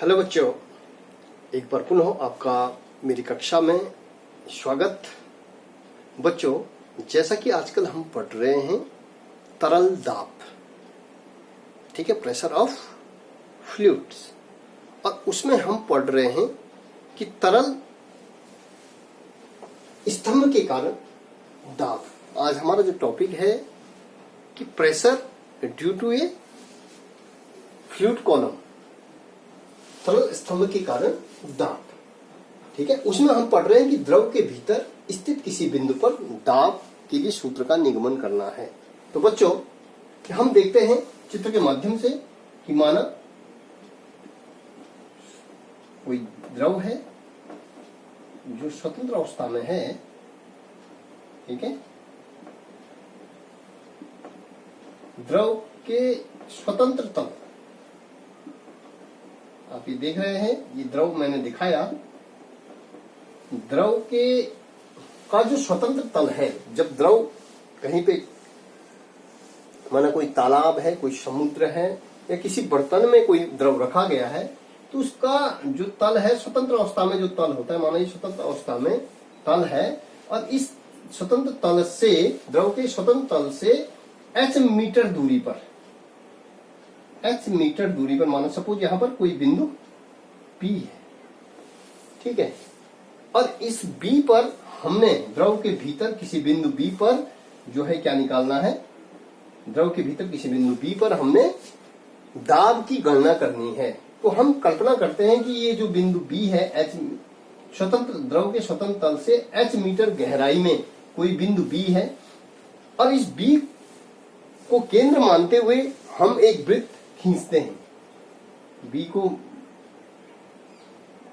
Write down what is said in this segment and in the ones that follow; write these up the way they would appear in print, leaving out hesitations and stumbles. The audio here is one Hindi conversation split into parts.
हेलो बच्चों, एक बार पुनः आपका मेरी कक्षा में स्वागत। बच्चों, जैसा कि आजकल हम पढ़ रहे हैं तरल दाब, ठीक है, प्रेशर ऑफ फ्लूइड्स, और उसमें हम पढ़ रहे हैं कि तरल स्तंभ के कारण दाब। आज हमारा जो टॉपिक है कि pressure due to a fluid column, तरल स्तंभ के कारण दाब, ठीक है। उसमें हम पढ़ रहे हैं कि द्रव के भीतर स्थित किसी बिंदु पर दाब के लिए सूत्र का निगमन करना है। तो बच्चों, हम देखते हैं चित्र के माध्यम से कि माना कोई द्रव है जो स्वतंत्र अवस्था में है, ठीक है। द्रव के स्वतंत्र तल, आप ये देख रहे हैं, ये द्रव मैंने दिखाया। द्रव के का जो स्वतंत्र तल है, जब द्रव कहीं पे माना कोई तालाब है, कोई समुद्र है, या किसी बर्तन में कोई द्रव रखा गया है, तो उसका जो तल है, स्वतंत्र अवस्था में जो तल होता है, माना ये स्वतंत्र अवस्था में तल है, और इस स्वतंत्र तल से, द्रव के स्वतंत्र तल से h मीटर दूरी पर, h मीटर दूरी पर, माना सपोज यहां पर कोई बिंदु P है, ठीक है, और इस B पर हमने द्रव के भीतर किसी बिंदु B पर जो है क्या निकालना है, द्रव के भीतर किसी बिंदु B पर हमने दाब की गणना करनी है। तो हम कल्पना करते हैं कि ये जो बिंदु B है, h स्वतंत्र द्रव के स्वतंत्र तल से h मीटर गहराई में कोई बिंदु B है, और इस B को केंद्र मानते हुए हम एक वृत्त खींचते हैं। B को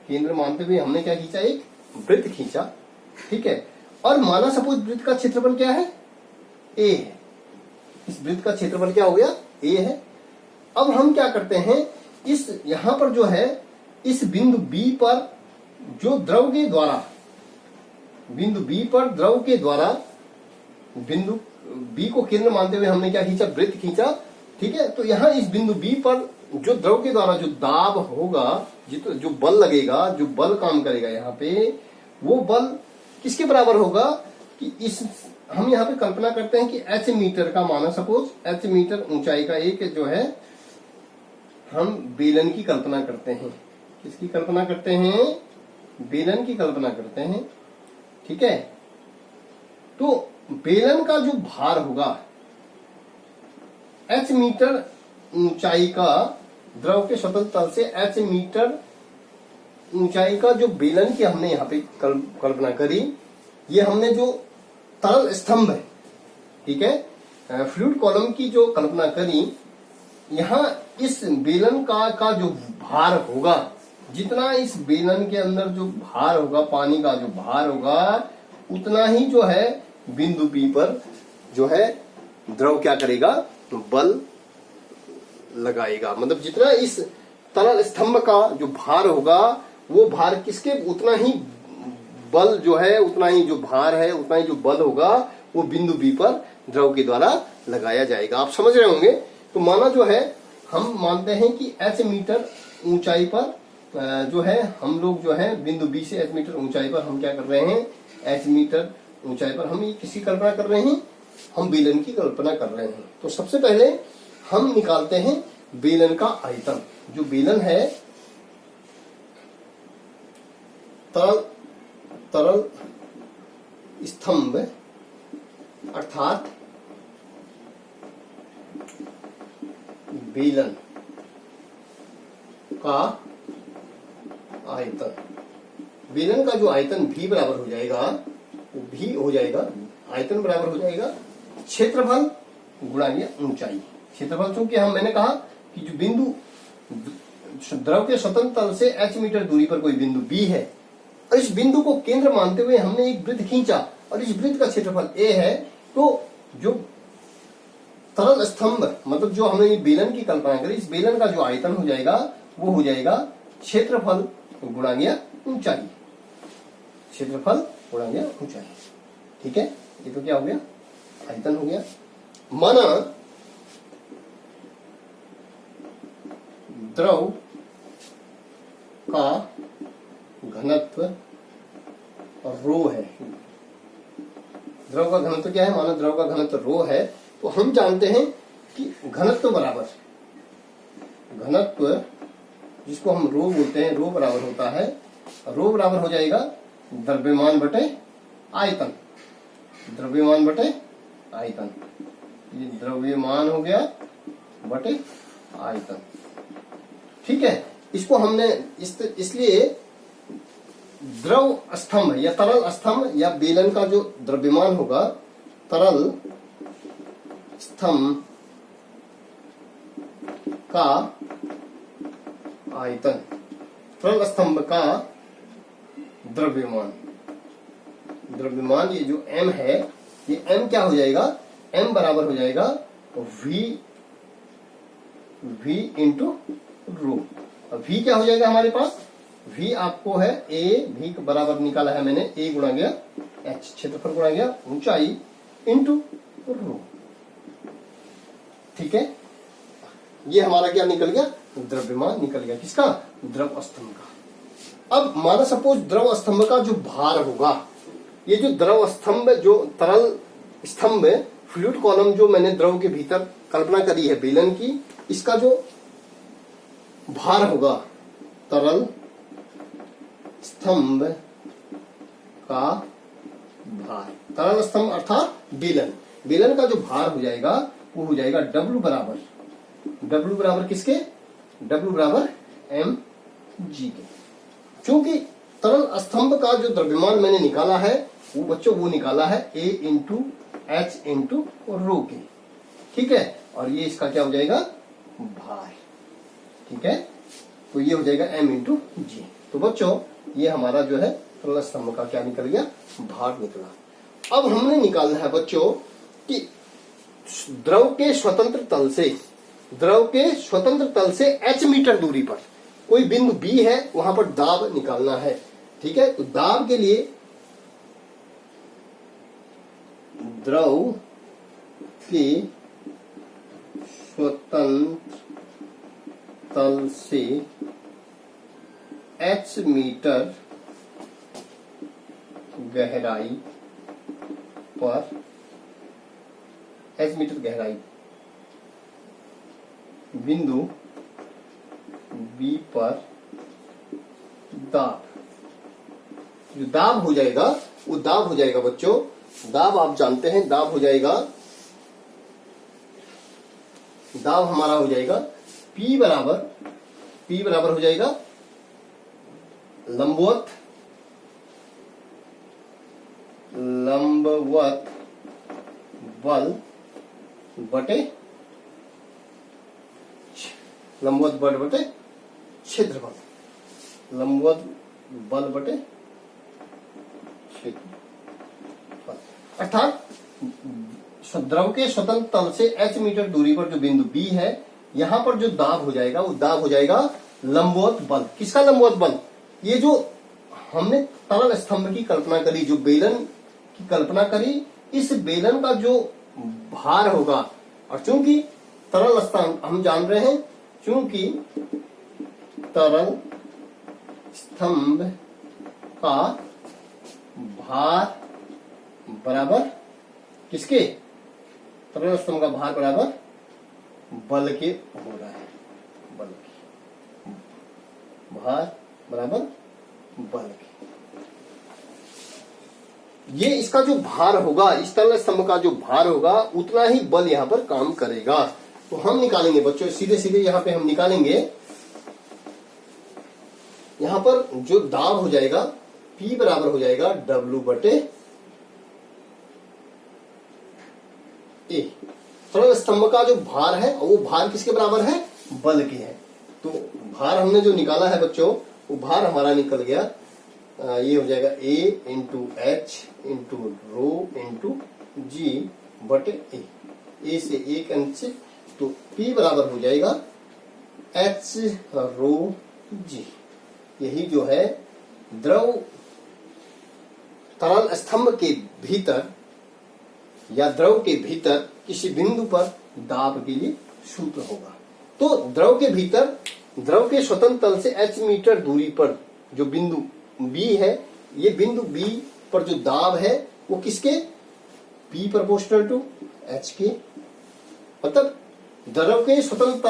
केंद्र मानते हुए हमने क्या खींचा, एक वृत्त खींचा, ठीक है। और माना सपोज वृत्त का क्षेत्रफल क्या है, A है। इस वृत्त का क्षेत्रफल क्या हो गया, A है। अब हम क्या करते हैं, इस यहां पर जो है, इस बिंदु B पर जो द्रव के द्वारा, बिंदु B पर द्रव के द्वारा, बिंदु B को केंद्र मानते हुए हमने क्या खींचा, वृत्त खींचा, ठीक है। तो यहां इस बिंदु B पर जो द्रव के द्वारा जो दाब होगा, जो बल लगेगा, जो बल काम करेगा यहाँ पे, वो बल किसके बराबर होगा कि इस, हम यहाँ पे कल्पना करते हैं कि h मीटर का, माना सपोज h मीटर ऊंचाई का एक जो है, हम बेलन की कल्पना करते हैं। किसकी कल्पना करते हैं, बेलन की कल्पना करते हैं, ठीक है। तो बेलन का जो भार होगा, h मीटर ऊंचाई का, द्रव के स्वतंत्र तल से h मीटर ऊंचाई का जो बेलन की हमने यहाँ पे कल्पना करी, ये हमने जो तरल स्तंभ है, ठीक है, फ्लूइड कॉलम की जो कल्पना करी, यहाँ इस बेलन का जो भार होगा, जितना इस बेलन के अंदर जो भार होगा, पानी का जो भार होगा, उतना ही जो है बिंदु B पर जो है द्रव क्या करेगा, बल लगाएगा। मतलब जितना इस तरल स्तंभ का जो भार होगा, वो भार किसके, उतना ही बल जो है, उतना ही जो भार है, उतना ही जो बल होगा, वो बिंदु B पर द्रव के द्वारा लगाया जाएगा। आप समझ रहे होंगे। तो माना जो है, हम मानते हैं कि h मीटर ऊंचाई पर जो है, हम लोग जो है बिंदु B से h मीटर ऊंचाई पर हम क्या कर रहे हैं, h मीटर ऊंचाई पर हम ये किसकी कल्पना कर रहे हैं, हम बेलन की कल्पना कर रहे हैं। तो सबसे पहले हम निकालते हैं बेलन का आयतन। जो बेलन है, तरल स्तंभ, अर्थात बेलन का आयतन, बेलन का जो आयतन भी बराबर हो जाएगा, वो भी हो जाएगा, आयतन बराबर हो जाएगा क्षेत्रफल गुणा या ऊंचाई। क्षेत्रफल चूंकि मैंने कहा कि जो बिंदु द्रव के स्वतंत्र तल से h मीटर दूरी पर कोई बिंदु B है, और इस बिंदु को केंद्र मानते हुए हमने एक वृत्त खींचा, और इस वृत्त का क्षेत्रफल A है, तो जो तरल स्तंभ, मतलब जो हमने ये बेलन की कल्पना करी, इस बेलन का जो आयतन हो जाएगा, वो हो जाएगा क्षेत्रफल गुणा या ऊंचाई, क्षेत्रफल गुणा या ऊंचाई, ठीक है। ये तो क्या हो गया, आयतन हो गया। माना द्रव का घनत्व रो है। द्रव का घनत्व क्या है? माना द्रव का घनत्व रो है, तो हम जानते हैं कि घनत्व बराबर, घनत्व जिसको हम रो बोलते हैं, रो बराबर होता है, रो बराबर हो जाएगा द्रव्यमान बटे आयतन। द्रव्यमान बटे आयतन, ये द्रव्यमान हो गया बटे आयतन। ठीक है, इसको हमने इसलिए द्रव स्तंभ या तरल स्तंभ या बेलन का जो द्रव्यमान होगा, तरल स्तंभ का आयतन, तरल स्तंभ का द्रव्यमान, द्रव्यमान ये जो m है, ये m क्या हो जाएगा? m बराबर हो जाएगा v इंटू रो। अब v क्या हो जाएगा हमारे पास? v आपको है a, v के बराबर निकाला है मैंने, a गुणा गया h, क्षेत्रफल गुणा गया ऊंचाई इंटू रो। ठीक है, ये हमारा क्या निकल गया? द्रव्यमान निकल गया। किसका? द्रव स्तंभ का। अब माना सपोज द्रव स्तंभ का जो भार होगा, ये जो द्रव स्तंभ, जो तरल स्तंभ, फ्लूइड कॉलम जो मैंने द्रव के भीतर कल्पना करी है बेलन की, इसका जो भार होगा, तरल स्तंभ का भार, तरल स्तंभ अर्थात बेलन, बेलन का जो भार हो जाएगा वो हो जाएगा W बराबर, W बराबर किसके? W बराबर mg के। क्योंकि तरल स्तंभ का जो द्रव्यमान मैंने निकाला है वो बच्चों वो निकाला है a इंटू एच इंटू रो के। ठीक है, और ये इसका क्या हो जाएगा? भार। ठीक है, तो ये हो जाएगा m इंटू जी। तो बच्चों ये हमारा जो है तरल स्तंभ का क्या निकल गया? भार निकला। अब हमने निकालना है बच्चों कि द्रव के स्वतंत्र तल से, द्रव के स्वतंत्र तल से h मीटर दूरी पर कोई बिंदु B है, वहां पर दाब निकालना है। ठीक है, तो दाब के लिए द्रव के स्वतंत्र तल से h मीटर गहराई पर, h मीटर गहराई बिंदु B पर दाब, जो दाब हो जाएगा वो दाब हो जाएगा बच्चों, दाब आप जानते हैं, दाब हो जाएगा, दाब हमारा हो जाएगा P बराबर हो जाएगा लंबवत बल बटे, लंबवत बल बटे क्षेत्रफल, लंबवत बल बटे क्षेत्रफल। अर्थात द्रव के स्वतंत्र तल से h मीटर दूरी पर जो बिंदु B है, यहां पर जो दाब हो जाएगा वो दाब हो जाएगा लंबवत बल। किसका लंबवत बल? ये जो हमने तरल स्तंभ की कल्पना करी, जो बेलन की कल्पना करी, इस बेलन का जो भार होगा, और चूंकि तरल स्तंभ हम जान रहे हैं, चूंकि तरल स्तंभ का भार बराबर किसके? तरल स्तंभ का भार बराबर बल के हो रहा है, बल के, भार बराबर बल के। ये इसका जो भार होगा, इस तरल स्तंभ का जो भार होगा, उतना ही बल यहां पर काम करेगा। तो हम निकालेंगे बच्चों, सीधे सीधे यहां पे हम निकालेंगे। यहां पर जो दाब हो जाएगा P बराबर हो जाएगा W बटे A। तरल स्तंभ का जो भार है वो भार किसके बराबर है? बल के है। तो भार हमने जो निकाला है बच्चों, वो भार हमारा निकल गया, ये हो जाएगा A into H into rho into g बटे A से A कैंसिल, तो P बराबर हो जाएगा H रो जी। यही जो है द्रव तरल स्तंभ के भीतर या द्रव के भीतर किसी बिंदु पर दाब के लिए सूत्र होगा। तो द्रव के भीतर द्रव के स्वतंत्र तल से h मीटर दूरी पर जो बिंदु B है, ये बिंदु B पर जो दाब है वो किसके, P प्रोपोर्शनल टू H के, मतलब द्रव के स्वतंत्र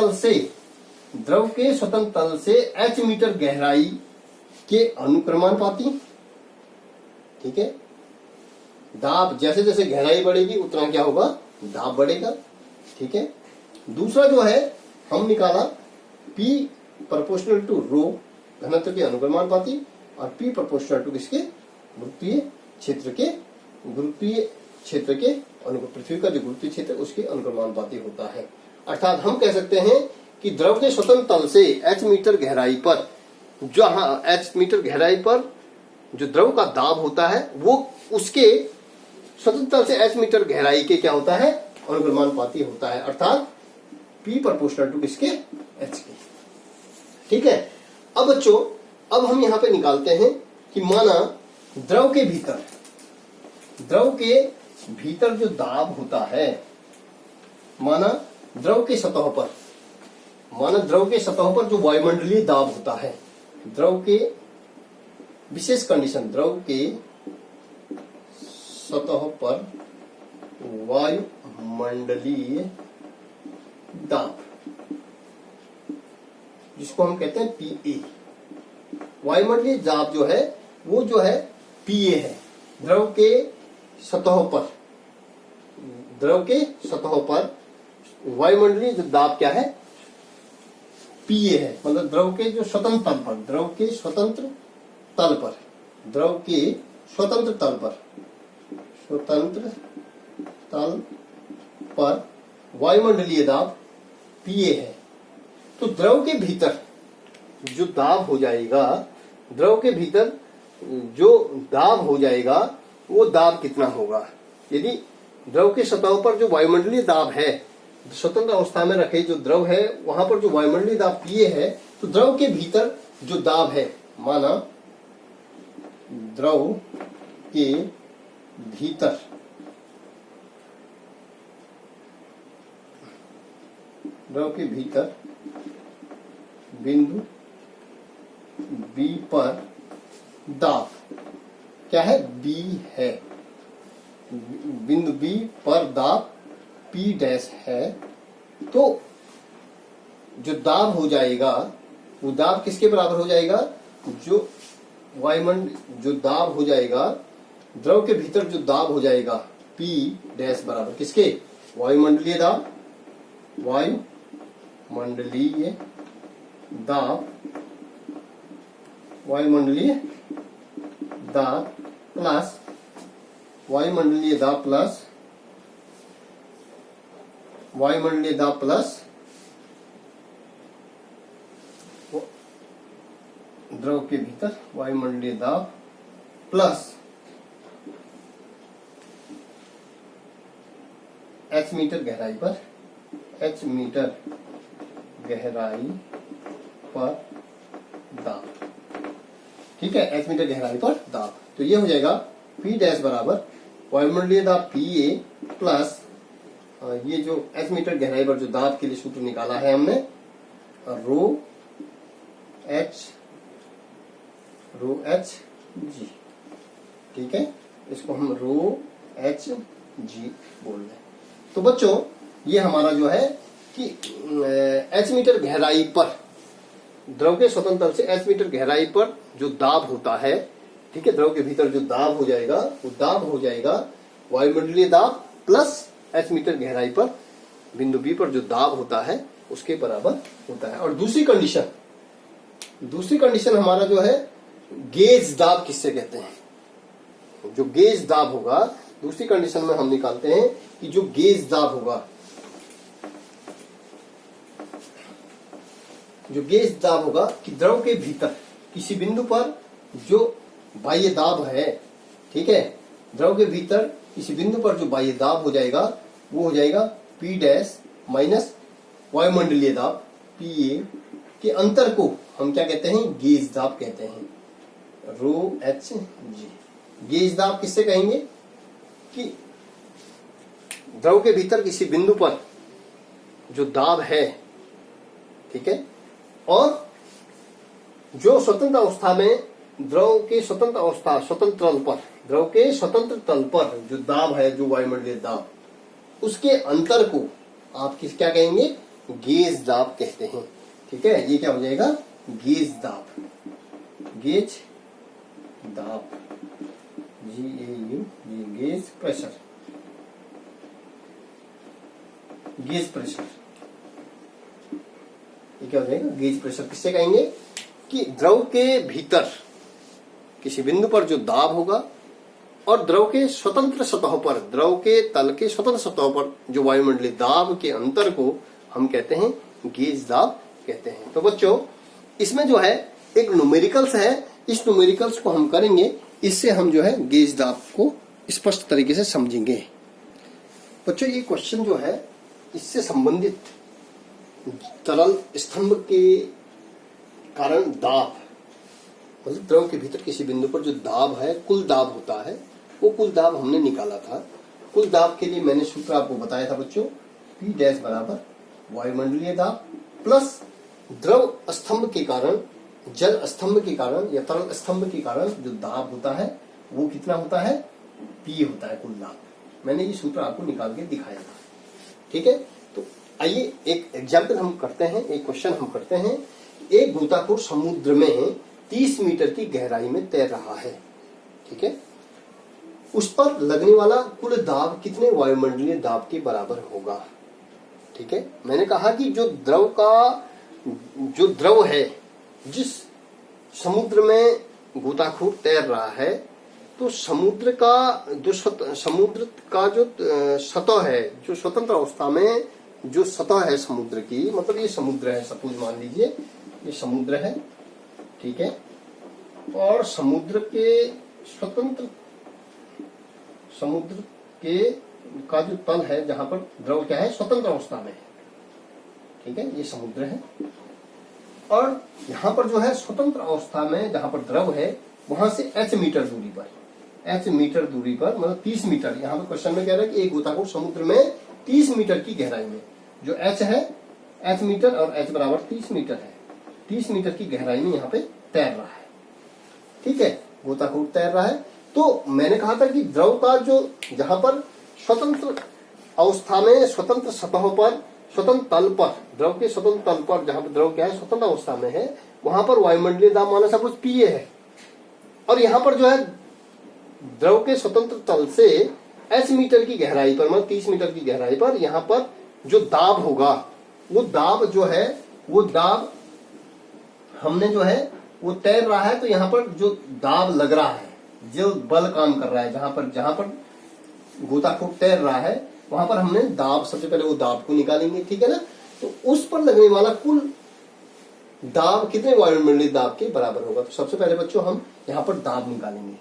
तल से h मीटर गहराई के अनुक्रमानुपाती। ठीक है, दाब जैसे जैसे गहराई बढ़ेगी उतना क्या होगा, दाब बढ़ेगा। ठीक है, दूसरा जो है हम निकाला P प्रोपोर्शनल टू रो, घनत्व के अनुक्रमानुपाती, और P प्रोपोर्शनल टू किसके, गुरुत्वीय क्षेत्र के पृथ्वी का जो गुरुत्वीय क्षेत्र उसके अनुक्रमानुपाती होता है। अर्थात हम कह सकते हैं कि द्रव के स्वतंत्र तल से h मीटर गहराई पर, जहां h मीटर गहराई पर जो द्रव का दाब होता है वो उसके स्वतंत्र तल से h मीटर गहराई के क्या होता है, अनुक्रमानुपाती होता है, अर्थात P प्रोपोर्शनल टू किसके, H के। ठीक है, अब बच्चों अब हम यहां पे निकालते हैं कि माना द्रव के भीतर जो दाब होता है, माना द्रव के सतह पर जो वायुमंडलीय दाब होता है, द्रव के विशेष कंडीशन, द्रव के सतह पर वायुमंडलीय दाब, जिसको हम कहते हैं PA, वायुमंडलीय दाब जो है वो जो है PA है। द्रव के सतह पर वायुमंडलीय जो दाब क्या है, PA है, मतलब द्रव के जो स्वतंत्र तल पर वायुमंडलीय दाब PA है। तो द्रव के भीतर जो दाब हो जाएगा, वो दाब कितना होगा। यदि द्रव के सतह पर जो वायुमंडलीय दाब है, स्वतंत्र अवस्था में रखे जो द्रव है वहां पर जो वायुमंडलीय दाब PA है, तो द्रव के भीतर जो दाब है, माना द्रव के भीतर बिंदु B पर दाब क्या है, B है, बिंदु B पर दाब P डैश है। तो जो दाब हो जाएगा वो दाब किसके बराबर हो जाएगा, जो दाब हो जाएगा, द्रव के भीतर जो दाब हो जाएगा P डैश बराबर किसके, वायुमंडलीय दाब प्लस द्रव के भीतर वायुमंडलीय दाब प्लस h मीटर गहराई पर दाब। ठीक है, h मीटर गहराई पर दाब। तो ये हो जाएगा P डैश बराबर वायुमंडलीय दाब PA प्लस ये जो h मीटर गहराई पर जो दाब के लिए सूत्र निकाला है हमने, रो एच जी। ठीक है, इसको हम रो एच जी बोल रहे हैं। तो बच्चों ये हमारा जो है कि h मीटर गहराई पर, द्रव के स्वतंत्र तल से h मीटर गहराई पर जो दाब होता है, ठीक है, द्रव के भीतर जो दाब हो जाएगा वो दाब हो जाएगा वायुमंडलीय दाब प्लस h मीटर गहराई पर बिंदु B पर जो दाब होता है उसके बराबर होता है। और दूसरी कंडीशन हमारा जो है गेज दाब किससे कहते हैं, जो गेज दाब होगा, दूसरी कंडीशन में हम निकालते हैं कि जो गेज दाब होगा कि द्रव के भीतर किसी बिंदु पर जो बाह्य दाब है, ठीक है, द्रव के भीतर किसी बिंदु पर जो बाह्य दाब हो जाएगा वो हो जाएगा P डैश माइनस वायुमंडलीय दाब PA के अंतर को हम क्या कहते हैं, गेज दाब कहते हैं, रो एच जी। गेज दाब किससे कहेंगे कि द्रव के भीतर किसी बिंदु पर जो दाब है, ठीक है, और जो स्वतंत्र अवस्था में द्रव के स्वतंत्र अवस्था स्वतंत्र तल पर द्रव के स्वतंत्र तल पर जो दाब है, जो वायुमंडलीय दाब, उसके अंतर को आप क्या कहेंगे? गेज दाब कहते हैं। ठीक है, ये क्या हो जाएगा? गेज दाब, गेज दाब, GAU, gauge pressure, gauge pressure. ये क्या हो जाएगा? Gauge pressure. किससे कहेंगे? कि द्रव के भीतर किसी बिंदु पर जो दाब होगा और द्रव के स्वतंत्र सतहों पर, द्रव के तल के स्वतंत्र सतहों पर जो वायुमंडलीय दाब के अंतर को हम कहते हैं गेज दाब कहते हैं। तो बच्चों, इसमें जो है एक न्यूमेरिकल्स है, इस न्यूमेरिकल्स को हम करेंगे, इससे हम जो है गेज दाब को स्पष्ट तरीके से समझेंगे। बच्चों, ये क्वेश्चन जो है इससे संबंधित तरल स्तंभ के कारण दाब, मतलब द्रव के भीतर किसी बिंदु पर जो दाब है, कुल दाब होता है, वो कुल दाब हमने निकाला था। कुल दाब के लिए मैंने सूत्र आपको बताया था बच्चों, P डैश बराबर वायुमंडलीय दाब प्लस द्रव स्तंभ के कारण, जल स्तंभ के कारण या तरल स्तंभ के कारण जो दाब होता है वो कितना होता है? P होता है कुल दाब। मैंने ये सूत्र आपको निकाल के दिखाया था। ठीक है, तो आइए एक एग्जाम्पल हम करते हैं, एक क्वेश्चन हम करते हैं। एक गोताखोर समुद्र में 30 मीटर की गहराई में तैर रहा है। ठीक है, उस पर लगने वाला कुल दाब कितने वायुमंडलीय दाब के बराबर होगा? ठीक है, मैंने कहा कि जो द्रव है, जिस समुद्र में गोताखोर तैर रहा है, तो समुद्र का जो सतह है, जो स्वतंत्र अवस्था में जो सतह है समुद्र की, मतलब ये समुद्र है, सपोज मान लीजिए ये समुद्र है। ठीक है, और समुद्र के का जो तल है, जहां पर द्रव क्या है? स्वतंत्र अवस्था में है। ठीक है, ये समुद्र है, और यहाँ पर जो है स्वतंत्र अवस्था में जहां पर द्रव है, वहां से h मीटर दूरी पर, मतलब 30 मीटर, यहाँ पर क्वेश्चन में कह रहा है कि एक गोताखोर समुद्र में 30 मीटर की गहराई में, जो h है h मीटर और h बराबर 30 मीटर है, 30 मीटर की गहराई में यहाँ पे तैर रहा है। ठीक है, गोताखोर तैर रहा है। तो मैंने कहा था कि द्रव का जो जहां पर स्वतंत्र अवस्था में, स्वतंत्र सतहों पर, स्वतंत्र तल पर, द्रव के स्वतंत्र तल पर जहां पर द्रव क्या है? स्वतंत्र अवस्था में है, वहां पर वायुमंडलीय दाब माना सब कुछ PA है। और यहाँ पर जो है द्रव के स्वतंत्र तल से h मीटर की गहराई पर, मतलब 30 मीटर की गहराई पर, यहाँ पर जो दाब होगा, वो दाब जो है, वो दाब हमने जो है वो तैर रहा है। तो यहाँ पर जो दाब लग रहा है, जो बल काम कर रहा है, जहां पर गोताखोर तैर रहा है, वहां पर हमने दाब, सबसे पहले वो दाब को निकालेंगे। ठीक है ना, तो उस पर लगने वाला कुल दाब कितने वायुमंडलीय दाब के बराबर होगा? तो सबसे पहले बच्चों हम यहाँ पर दाब निकालेंगे।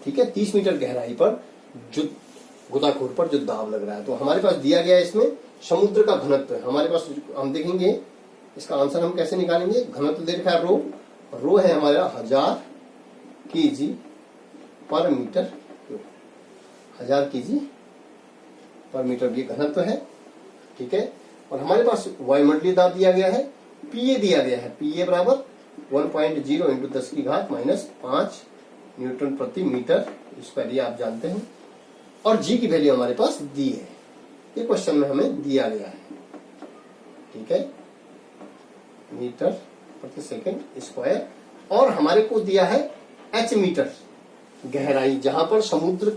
ठीक है, 30 मीटर गहराई पर जो गोताखोर पर जो दाब लग रहा है, तो हमारे पास दिया गया है इसमें समुद्र का घनत्व है हमारे पास। हम देखेंगे इसका आंसर हम कैसे निकालेंगे। घनत्व दे रखा है रो है हमारा 1000 kg पर मीटर क्यूब, 1000 kg पर मीटर ये घनत्व है। ठीक है, और हमारे पास वायुमंडलीय दाब दिया गया है, PA दिया गया है, PA बराबर 1.0 इंटू 10 की घात -5 न्यूटन प्रति मीटर स्क्वायर, ये आप जानते हैं। और G की वैल्यू हमारे पास दी है, ये क्वेश्चन में हमें दिया गया है। ठीक है, मीटर प्रति सेकंड स्क्वायर। और हमारे को दिया है h मीटर गहराई, जहां पर समुद्र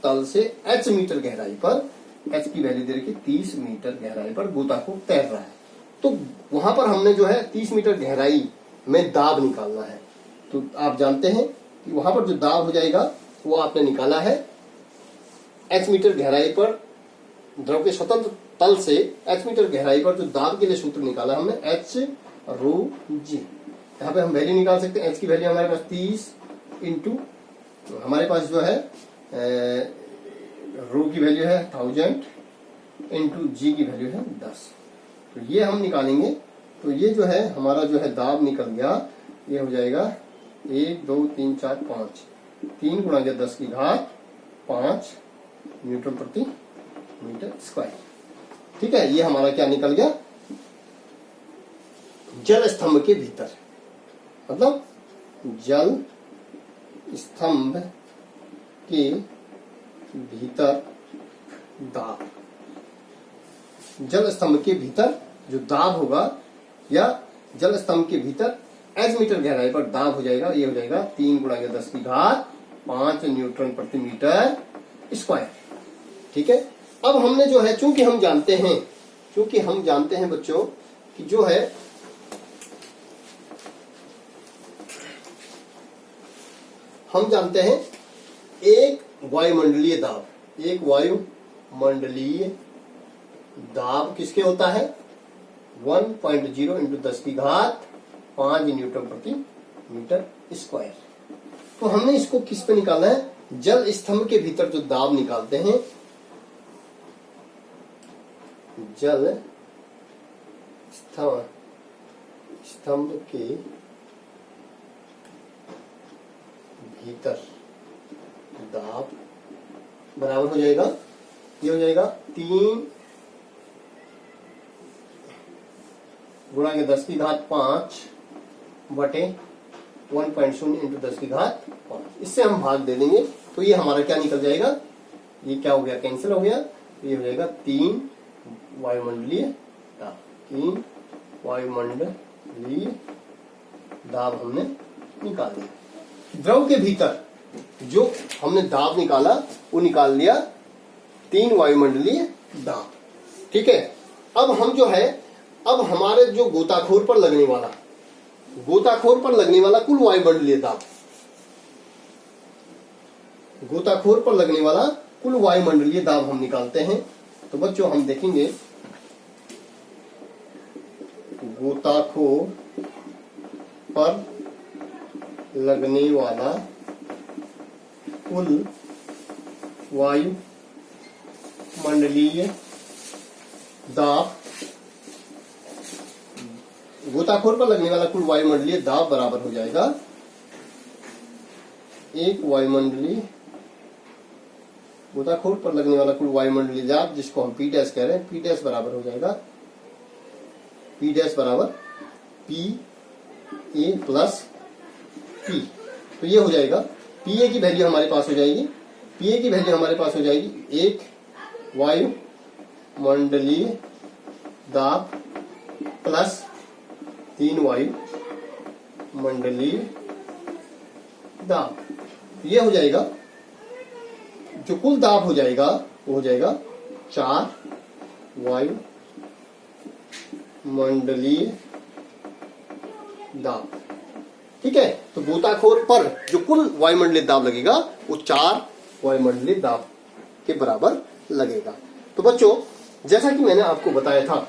तल से h मीटर गहराई पर, h की वैल्यू दे रखी 30 मीटर गहराई पर गोताखोर तैर रहा है। तो वहां पर हमने जो है 30 मीटर गहराई में दाब निकालना है। तो आप जानते हैं कि वहां पर जो दाब हो जाएगा वो आपने निकाला है h मीटर गहराई पर, द्रव के स्वतंत्र तल से h मीटर गहराई पर जो दाब के लिए सूत्र निकाला हमने, h रो जी। यहाँ पे हम वैल्यू निकाल सकते हैं। h की वैल्यू हमारे पास 30 इंटू, तो हमारे पास जो है रो की वैल्यू है 1000 इंटू जी की वैल्यू है 10। तो ये हम निकालेंगे। तो ये जो है हमारा जो है दाब निकल गया, ये हो जाएगा 1 2 3 4 5, 3 गुणा 10 की घात 5 न्यूटन प्रति मीटर स्क्वायर। ठीक है, ये हमारा क्या निकल गया? जल स्तंभ के भीतर, मतलब जल स्तंभ के भीतर दाब, जल स्तंभ के भीतर जो दाब होगा या जल स्तंभ के भीतर एच मीटर गहराई पर दाब हो जाएगा, ये हो जाएगा 3 × 10⁵ न्यूटन प्रति मीटर स्क्वायर। ठीक है। अब हमने जो है, चूंकि हम जानते हैं बच्चों कि जो है हम जानते हैं एक वायुमंडलीय दाब किसके होता है 1.0 × 10⁵ न्यूटन प्रति मीटर स्क्वायर। तो हमने इसको किस पे निकाला है, जल स्तंभ के भीतर जो दाब निकालते हैं, जल स्तंभ के भीतर दाब बराबर हो जाएगा, ये हो जाएगा 3 × 10⁵ बटे 1.0 × 10⁵। इससे हम भाग दे देंगे तो ये हमारा क्या निकल जाएगा, ये क्या हो गया, कैंसिल हो गया। तो ये हो जाएगा 3 वायुमंडलीय दाब, 3 वायुमंडलीय दाब हमने निकाल दिया। द्रव के भीतर जो हमने दाब निकाला वो निकाल लिया 3 वायुमंडलीय दाब। ठीक है। अब हम जो है, अब हमारे जो गोताखोर पर लगने वाला कुल वायुमंडलीय दाब, गोताखोर पर लगने वाला कुल वायुमंडलीय दाब हम निकालते हैं। तो बच्चों हम देखेंगे गोताखोर पर लगने वाला कुल वायुमंडलीय दाब, गोताखोर पर लगने वाला कुल वायुमंडलीय दाब बराबर हो जाएगा एक वायुमंडलीय, गोताखोर पर लगने वाला कुल वायुमंडलीय दाब जिसको हम P डैश कह रहे हैं, P डैश बराबर हो जाएगा P डैश बराबर PA प्लस P। तो ये हो जाएगा PA की वैल्यू हमारे पास हो जाएगी, PA की वैल्यू हमारे पास हो जाएगी एक वायुमंडलीय दाब प्लस 3 वायुमंडलीय दाब। ये हो जाएगा, जो कुल दाब हो जाएगा वो हो जाएगा 4 वायुमंडलीय दाब। ठीक है। तो गोताखोर पर जो कुल वायुमंडलीय दाब लगेगा वो 4 वायुमंडलीय दाब के बराबर लगेगा। तो बच्चों जैसा कि मैंने आपको बताया था,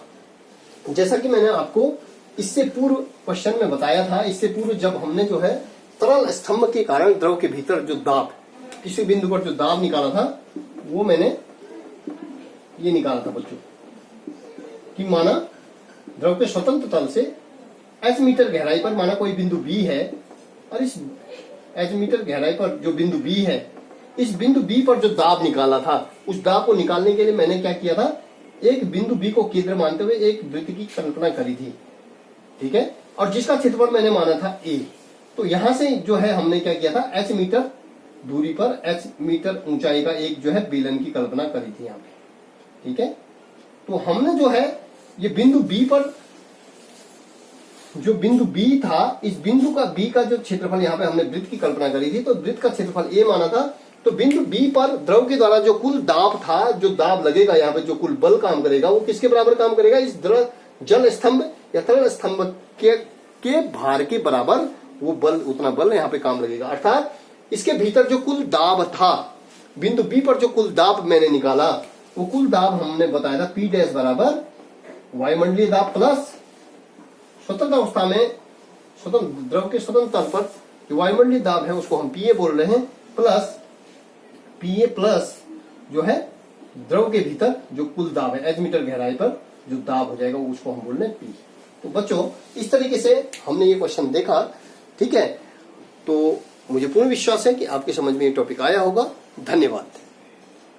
इससे पूर्व क्वेश्चन में बताया था, इससे पूर्व जब हमने जो है तरल स्तंभ के कारण द्रव के भीतर जो दाब, किसी बिंदु पर जो दाब निकाला था वो मैंने ये निकाला था बच्चों कि माना द्रव के स्वतंत्र तल से h मीटर गहराई पर माना कोई बिंदु B है, और इस h मीटर गहराई पर जो बिंदु B है, इस बिंदु B पर जो दाब निकाला था, उस दाब को निकालने के लिए मैंने क्या किया था, एक बिंदु B को केंद्र मानते हुए एक वृत्त की कल्पना करी थी। ठीक है। और जिसका क्षेत्रफल मैंने माना था A। तो यहां से जो है हमने क्या किया था, h मीटर दूरी पर h मीटर ऊंचाई का एक जो है बेलन की कल्पना करी थी यहाँ पे। ठीक है। तो हमने जो है ये बिंदु B पर, जो बिंदु B था, इस बिंदु का B का जो क्षेत्रफल यहाँ पे हमने वृत्त की कल्पना करी थी, तो वृत्त का क्षेत्रफल A माना था। तो बिंदु B पर द्रव के द्वारा जो कुल दाब था, जो दाब लगेगा यहाँ पे, जो कुल बल काम करेगा वो किसके बराबर काम करेगा, इस जल स्तंभ या तरल स्तंभ के भार के बराबर वो बल, उतना बल यहाँ पे काम लगेगा। अर्थात इसके भीतर जो कुल दाब था, बिंदु B पर जो कुल दाब मैंने निकाला, वो कुल दाब हमने बताया था P डैश बराबर वायुमंडलीय दाब प्लस स्वतंत्र अवस्था में द्रव के स्वतंत्र तल पर जो वायुमंडलीय दाब है उसको हम PA बोल रहे हैं, प्लस PA प्लस जो है द्रव के भीतर जो कुल दाब है h मीटर गहराई पर जो दाब हो जाएगा उसको हम बोल रहे हैं P। तो बच्चों इस तरीके से हमने ये क्वेश्चन देखा। ठीक है। तो मुझे पूर्ण विश्वास है कि आपके समझ में ये टॉपिक आया होगा। धन्यवाद।